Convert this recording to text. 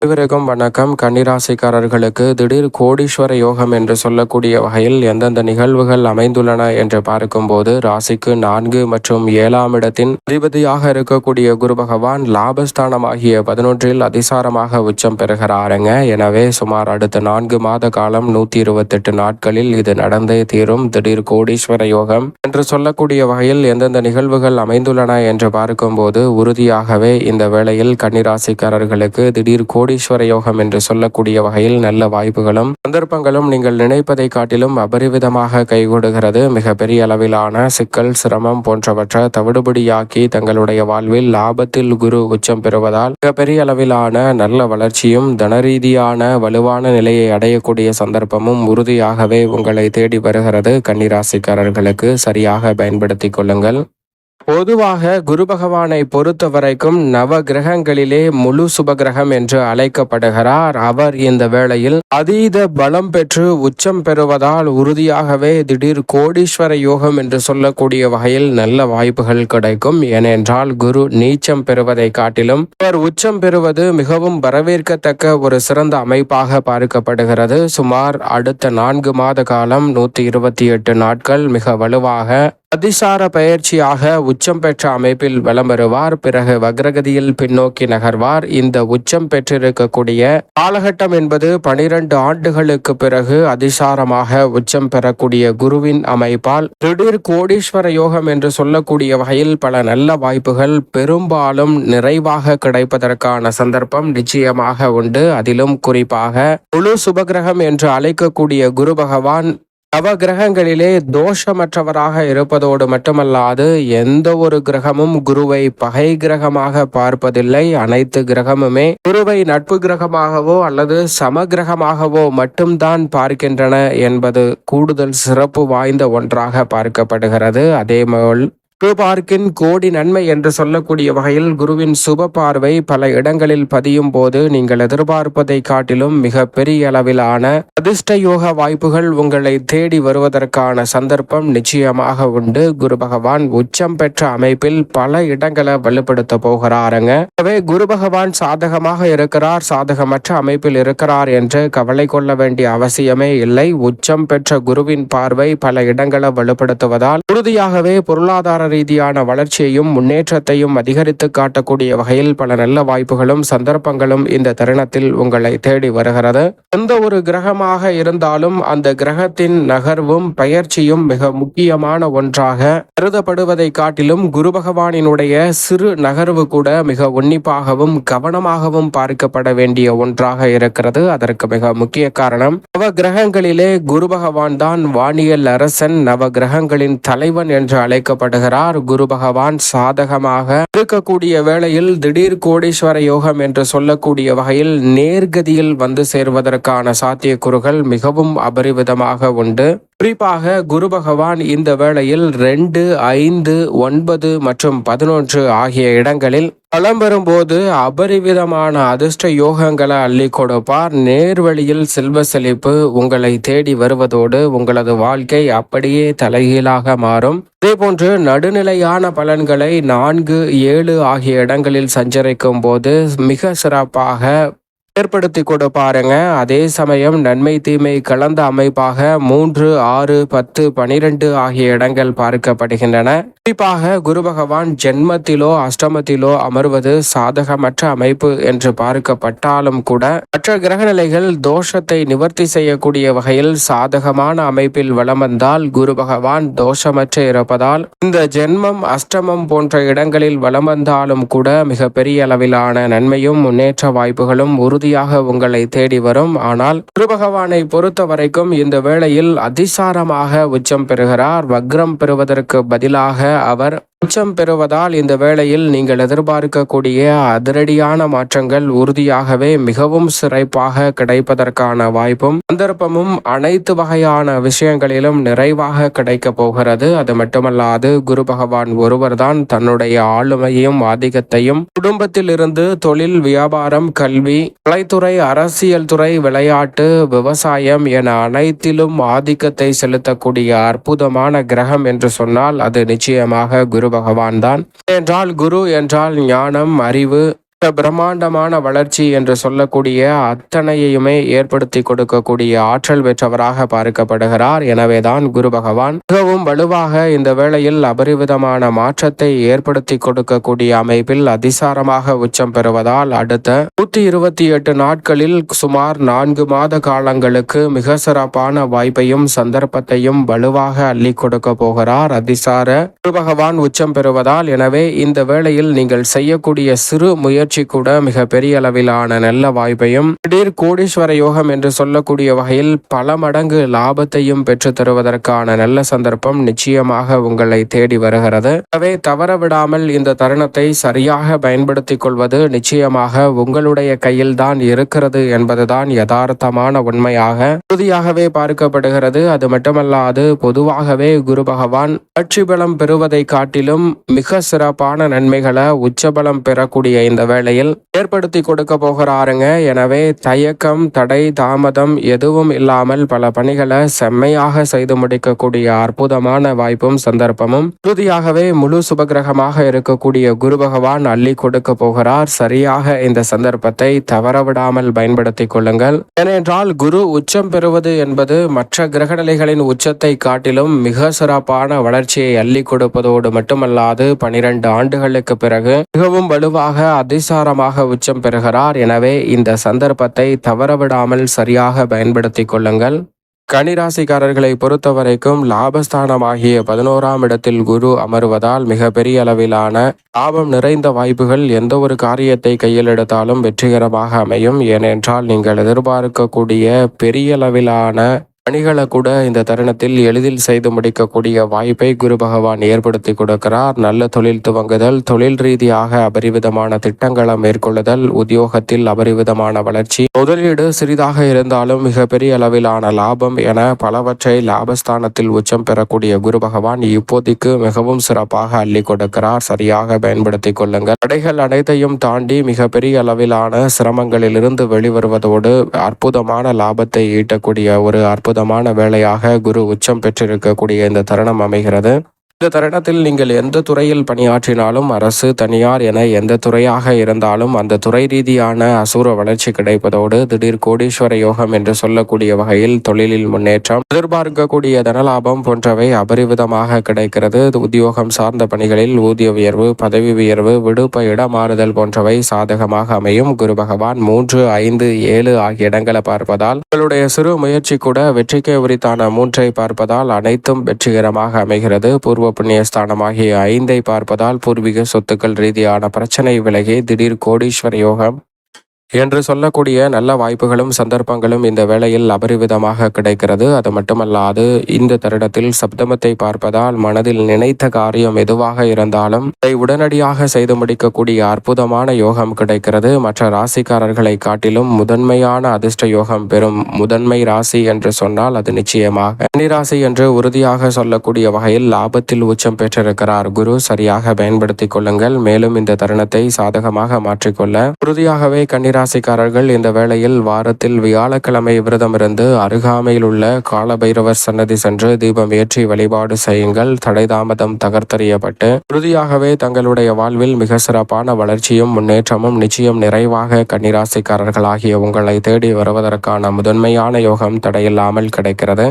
அனைவருக்கும் வணக்கம். கன்னிராசிக்காரர்களுக்கு திடீர் கோடீஸ்வர யோகம் என்று சொல்லக்கூடிய வகையில் எந்தெந்த நிகழ்வுகள் அமைந்துள்ளன என்று பார்க்கும்போது, ராசிக்கு 4 மற்றும் 7ஆம் இடத்தின் அதிபதியாக இருக்கக்கூடிய குரு பகவான் லாபஸ்தானமாகிய 11இல் அதிசாரமாக உச்சம் பெறுகிறாருங்க. எனவே சுமார் அடுத்த 4 மாத காலம் 128 நாட்களில் இது நடந்தே தீரும். திடீர் கோடீஸ்வர யோகம் என்று சொல்லக்கூடிய வகையில் எந்தெந்த நிகழ்வுகள் அமைந்துள்ளன என்று பார்க்கும்போது, உறுதியாகவே இந்த வேளையில் கன்னிராசிக்காரர்களுக்கு திடீர் கோடீஸ்வர யோகம் என்று சொல்லக்கூடிய வகையில் நல்ல வாய்ப்புகளும் சந்தர்ப்பங்களும் நீங்கள் நினைப்பதை காட்டிலும் அபரிவிதமாக கைகூடுகிறது. மிக பெரிய அளவிலான சிக்கல், சிரமம் போன்றவற்றை தவிடுபடியாக்கி தங்களுடைய வாழ்வில் லாபத்தில் குரு உச்சம் பெறுவதால் மிகப்பெரிய அளவிலான நல்ல வளர்ச்சியும் தனரீதியான வலுவான நிலையை அடையக்கூடிய சந்தர்ப்பமும் உறுதியாகவே உங்களை தேடி வருகிறது. கன்னிராசிக்காரர்களுக்கு சரியாக பயன்படுத்திக் கொள்ளுங்கள். பொதுவாக குரு பகவானை பொறுத்த வரைக்கும் நவ கிரகங்களிலே முழு சுபகிரகம் என்று அழைக்கப்படுகிறார். அவர் இந்த வேளையில் அதீத பலம் பெற்று உச்சம் பெறுவதால் உறுதியாகவே திடீர் கோடீஸ்வர யோகம் என்று சொல்லக்கூடிய வகையில் நல்ல வாய்ப்புகள் கிடைக்கும். ஏனென்றால் குரு நீச்சம் பெறுவதை காட்டிலும் அவர் உச்சம் பெறுவது மிகவும் வரவேற்கத்தக்க ஒரு சிறந்த அமைப்பாக பார்க்கப்படுகிறது. சுமார் அடுத்த 4 மாத காலம் 128 நாட்கள் மிக வலுவாக அதிசார பயிற்சியாக உச்சம் பெற்ற அமைப்பில் வலம் வருவார். பிறகு வக்ரகதியில் பின்னோக்கி நகர்வார். இந்த உச்சம் பெற்றிருக்கக்கூடிய காலகட்டம் என்பது 12 ஆண்டுகளுக்கு பிறகு அதிசாரமாக உச்சம் பெறக்கூடிய குருவின் அமைப்பால் திடீர் கோடீஸ்வர யோகம் என்று சொல்லக்கூடிய வகையில் பல நல்ல வாய்ப்புகள் பெரும்பாலும் நிறைவாக கிடைப்பதற்கான சந்தர்ப்பம் நிச்சயமாக உண்டு. அதிலும் குறிப்பாக முழு சுபகிரகம் என்று அழைக்கக்கூடிய குரு பகவான் நவ கிரகங்களிலே தோஷமற்றவராக இருப்பதோடு மட்டுமல்லாது எந்த ஒரு கிரகமும் குருவை பகை கிரகமாக பார்ப்பதில்லை. அனைத்து கிரகமுமே குருவை நட்பு கிரகமாகவோ அல்லது சம கிரகமாகவோ மட்டும்தான் பார்க்கின்றன என்பது கூடுதல் சிறப்பு வாய்ந்த ஒன்றாக பார்க்கப்படுகிறது. அதேபோல் குரு பார்க்கின் கோடி நன்மை என்று சொல்லக்கூடிய வகையில் குருவின் சுப பார்வை பல இடங்களில் பதியும் போது நீங்கள் எதிர்பார்ப்பதை காட்டிலும் மிக பெரிய அளவிலான அதிர்ஷ்ட யோக வாய்ப்புகள் உங்களை தேடி வருவதற்கான சந்தர்ப்பம் நிச்சயமாக உண்டு. குரு பகவான் உச்சம் பெற்ற அமைப்பில் பல இடங்களை வலுப்படுத்த போகிறாருங்க. எனவே குரு பகவான் சாதகமாக இருக்கிறார், சாதகமற்ற அமைப்பில் இருக்கிறார் என்று கவலை கொள்ள வேண்டிய அவசியமே இல்லை. உச்சம் பெற்ற குருவின் பார்வை பல இடங்களை வலுப்படுத்துவதால் உறுதியாகவே பொருளாதார ரீதியான வளர்ச்சியையும் முன்னேற்றத்தையும் அதிகரித்து காட்டக்கூடிய வகையில் பல நல்ல வாய்ப்புகளும் சந்தர்ப்பங்களும் இந்த தருணத்தில் உங்களை தேடி வருகிறது. எந்த ஒரு கிரகமாக இருந்தாலும் அந்த கிரகத்தின் நகர்வும் பயிற்சியும் மிக முக்கியமான ஒன்றாக கருதப்படுவதை காட்டிலும் குரு பகவானினுடைய சிறு நகர்வு கூட மிக உன்னிப்பாகவும் கவனமாகவும் பார்க்கப்பட வேண்டிய ஒன்றாக இருக்கிறது. அதற்கு மிக முக்கிய காரணம் நவ கிரகங்களிலே குரு பகவான் தான் வானியல் அரசன், நவ கிரகங்களின் தலைவன் என்று அழைக்கப்படுகிறார். குரு பகவான் சாதகமாக இருக்கக்கூடிய வேளையில் திடீர் கோடீஸ்வர யோகம் என்று சொல்லக்கூடிய வகையில் நேர்கதியில் வந்து சேர்வதற்கான சாத்தியக்கூறுகள் மிகவும் அபரிவிதமாக உண்டு. குறிப்பாக குரு பகவான் இந்த வேளையில் 2, 5, 9 மற்றும் 11 ஆகிய இடங்களில் பலம் பெறும்போது அபரிவிதமான அதிர்ஷ்ட யோகங்களை அள்ளி கொடுப்பார். நேர்வழியில் செல்வ செழிப்பு உங்களை தேடி வருவதோடு உங்களது வாழ்க்கை அப்படியே தலைகீழாக மாறும். இதேபோன்று நடுநிலையான பலன்களை 4, 7 ஆகிய இடங்களில் சஞ்சரிக்கும் போது மிக சிறப்பாக ஏற்படுத்தி கொடுப்பாருங்க. அதே சமயம் நன்மை தீமை கலந்த அமைப்பாக 3, 6, 10, 12 ஆகிய இடங்கள் பார்க்கப்படுகின்றன. குறிப்பாக குரு பகவான் ஜென்மத்திலோ அஷ்டமத்திலோ அமர்வது சாதகமற்ற அமைப்பு என்று பார்க்கப்பட்டாலும் கூட மற்ற கிரகநிலைகள் தோஷத்தை நிவர்த்தி செய்யக்கூடிய வகையில் சாதகமான அமைப்பில் வலம் வந்தால் குரு பகவான் தோஷமற்று இருப்பதால் இந்த ஜென்மம் அஷ்டமம் போன்ற இடங்களில் வலம் வந்தாலும் கூட மிக பெரிய அளவிலான நன்மையும் முன்னேற்ற வாய்ப்புகளும் உறுதியாக உங்களை தேடி வரும். ஆனால் குரு பகவானை பொறுத்த வரைக்கும் இந்த வேளையில் அதிசாரமாக உச்சம் பெறுகிறார். வக்ரம் பெறுவதற்கு பதிலாக அவர் உச்சம் பெறுவதால் இந்த வேளையில் நீங்கள் எதிர்பார்க்கக்கூடிய அதிரடியான மாற்றங்கள் உறுதியாகவே மிகவும் சிறப்பாக கிடைப்பதற்கான வாய்ப்பும் சந்தர்ப்பமும் அனைத்து வகையான விஷயங்களிலும் நிறைவாக கிடைக்க போகிறது. அது மட்டுமல்லாது குரு பகவான் ஒருவர்தான் தன்னுடைய ஆளுமையும் ஆதிக்கத்தையும் குடும்பத்தில் இருந்து தொழில், வியாபாரம், கல்வி, கலைத்துறை, அரசியல் துறை, விளையாட்டு, விவசாயம் என அனைத்திலும் ஆதிக்கத்தை செலுத்தக்கூடிய அற்புதமான கிரகம் என்று சொன்னால் அது நிச்சயமாக குரு பகவான் தான். என்றால் குரு என்றால் ஞானம், அறிவு, பிரம்மாண்டமான வளர்ச்சி என்று சொல்லக்கூடிய அத்தனையுமே ஏற்படுத்தி கொடுக்கக்கூடிய ஆற்றல் பெற்றவராக பார்க்கப்படுகிறார். எனவேதான் குரு பகவான் மிகவும் வலுவாக இந்த வேளையில் அபரிவிதமான மாற்றத்தை ஏற்படுத்தி கொடுக்கக்கூடிய அமைப்பில் அதிசாரமாக உச்சம் பெறுவதால் அடுத்த 128 நாட்களில் சுமார் 4 மாத காலங்களுக்கு மிக சிறப்பான வாய்ப்பையும் சந்தர்ப்பத்தையும் வலுவாக அள்ளி கொடுக்க போகிறார் அதிசார குரு பகவான் உச்சம் பெறுவதால். எனவே இந்த வேளையில் நீங்கள் செய்யக்கூடிய சிறு முயற்சி கூட மிக பெரிய அளவிலான நல்ல வாய்ப்பையும் திடீர் கோடீஸ்வர யோகம் என்று சொல்லக்கூடிய வகையில் பல மடங்கு லாபத்தையும் பெற்று தருவதற்கான நல்ல சந்தர்ப்பம் நிச்சயமாக உங்களை தேடி வருகிறது. எனவே தவறவிடாமல் இந்த தருணத்தை சரியாக பயன்படுத்திக் கொள்வது நிச்சயமாக உங்களுடைய கையில் தான் இருக்கிறது என்பதுதான் யதார்த்தமான உண்மையாக உறுதியாகவே பார்க்கப்படுகிறது. அது மட்டுமல்லாது பொதுவாகவே குரு பகவான் ஆட்சி பலம் பெறுவதை காட்டிலும் மிக சிறப்பான நன்மைகளை உச்சபலம் பெறக்கூடிய இந்த வேளையில் ஏற்படுத்தி கொடுக்க போகிறாருங்க. எனவே தயக்கம் தடை தாமதம் எதுவும் இல்லாமல் பல பணிகளை செம்மையாக செய்து முடிக்கக்கூடிய அற்புதமான வாய்ப்பும் சந்தர்ப்பமும் உறுதியாகவே முழு சுபகிரகமாக இருக்கக்கூடிய குரு பகவான் அள்ளி கொடுக்க போகிறார். சரியாக இந்த சந்தர்ப்பத்தை தவறவிடாமல் பயன்படுத்திக் கொள்ளுங்கள். ஏனென்றால் குரு உச்சம் பெறுவது என்பது மற்ற கிரகநிலைகளின் உச்சத்தை காட்டிலும் மிக சிறப்பான வளர்ச்சியை அள்ளி கொடுப்பதோடு மட்டுமல்லாது 12 ஆண்டுகளுக்கு பிறகு மிகவும் வலுவாக அதிசாரமாக உச்சம் பெறுகிறார். எனவே இந்த சந்தர்ப்பத்தை தவறவிடாமல் சரியாக பயன்படுத்திக் கொள்ளுங்கள். கன்னிராசிக்காரர்களை பொறுத்தவரைக்கும் லாபஸ்தானமாகிய 11ஆம் இடத்தில் குரு அமர்வதால் மிக பெரிய அளவிலான லாபம் நிறைந்த வாய்ப்புகள் எந்த ஒரு காரியத்தை கையில் எடுத்தாலும் வெற்றிகரமாக அமையும். ஏனென்றால் நீங்கள் எதிர்பார்க்கக்கூடிய பெரிய அளவிலான பணிகளை கூட இந்த தருணத்தில் எளிதில் செய்து முடிக்கக்கூடிய வாய்ப்பை குரு பகவான் ஏற்படுத்தி கொடுக்கிறார். நல்ல தொழில் துவங்குதல், தொழில் ரீதியாக அபரிவிதமான திட்டங்களை மேற்கொள்ளுதல், உத்தியோகத்தில் அபரிவிதமான வளர்ச்சி, முதலீடு சிறிதாக இருந்தாலும் மிகப்பெரிய அளவிலான லாபம் என பலவற்றை லாபஸ்தானத்தில் உச்சம் பெறக்கூடிய குரு பகவான் இப்போதைக்கு மிகவும் சிறப்பாக அள்ளி கொடுக்கிறார். சரியாக பயன்படுத்திக் கொள்ளுங்கள். தடைகள் அனைத்தையும் தாண்டி மிகப்பெரிய அளவிலான சிரமங்களிலிருந்து வெளிவருவதோடு அற்புதமான லாபத்தை ஈட்டக்கூடிய ஒரு அற்புதமான வேளையாக குரு உச்சம் பெற்றிருக்கக்கூடிய இந்த தருணம் அமைகிறது. இந்த தருணத்தில் நீங்கள் எந்த துறையில் பணியாற்றினாலும் அரசு தனியார் என எந்த துறையாக இருந்தாலும் அந்த துறை ரீதியான அசூர வளர்ச்சி கிடைப்பதோடு திடீர் கோடீஸ்வர யோகம் என்று சொல்லக்கூடிய வகையில் தொழிலில் முன்னேற்றம், எதிர்பார்க்கக்கூடிய தனலாபம் போன்றவை அபரிவிதமாக கிடைக்கிறது. உத்தியோகம் சார்ந்த பணிகளில் ஊதிய உயர்வு, பதவி உயர்வு, விடுப்பு இடமாறுதல் போன்றவை சாதகமாக அமையும். குரு பகவான் 3, 5, 7 ஆகிய இடங்களை பார்ப்பதால் உங்களுடைய சிறு முயற்சி கூட வெற்றிக்கு உரித்தான 3ஐ பார்ப்பதால் அனைத்தும் வெற்றிகரமாக அமைகிறது. பூர்வ புண்ணியஸ்தானமாகிய 5ஐ பார்ப்பதால் பூர்வீக சொத்துக்கள் ரீதியான பிரச்சனை விலகி திடீர் கோடீஸ்வர யோகம் என்று சொல்லக்கூடிய நல்ல வாய்ப்புகளும் சந்தர்ப்பங்களும் இந்த வேளையில் அபரிவிதமாக கிடைக்கிறது. அது மட்டுமல்லாது இந்த தருணத்தில் சப்தமத்தை பார்ப்பதால் மனதில் நினைத்த காரியம் எதுவாக இருந்தாலும் அதை உடனடியாக செய்து முடிக்கக்கூடிய அற்புதமான யோகம் கிடைக்கிறது. மற்ற ராசிக்காரர்களை காட்டிலும் முதன்மையான அதிர்ஷ்ட யோகம் பெறும் முதன்மை ராசி என்று சொன்னால் அது நிச்சயமாக கன்னிராசி என்று உறுதியாக சொல்லக்கூடிய வகையில் லாபத்தில் உச்சம் பெற்றிருக்கிறார் குரு. சரியாக பயன்படுத்திக் கொள்ளுங்கள். மேலும் இந்த தருணத்தை சாதகமாக மாற்றிக்கொள்ள உறுதியாகவே ராசிக்காரர்கள் இந்த வேளையில் வாரத்தில் வியாழக்கிழமை விரதமிருந்து அருகாமையில் உள்ள காலபைரவர் சன்னதி சென்று தீபம் ஏற்றி வழிபாடு செய்யுங்கள். தடை தாமதம் தகர்த்தெறியப்பட்டு உறுதியாகவே தங்களுடைய வாழ்வில் மிக சிறப்பான வளர்ச்சியும் முன்னேற்றமும் நிச்சயம் நிறைவாக கன்னிராசிக்காரர்களாகிய உங்களை தேடி வருவதற்கான முதன்மையான யோகம் தடையில்லாமல் கிடைக்கிறது.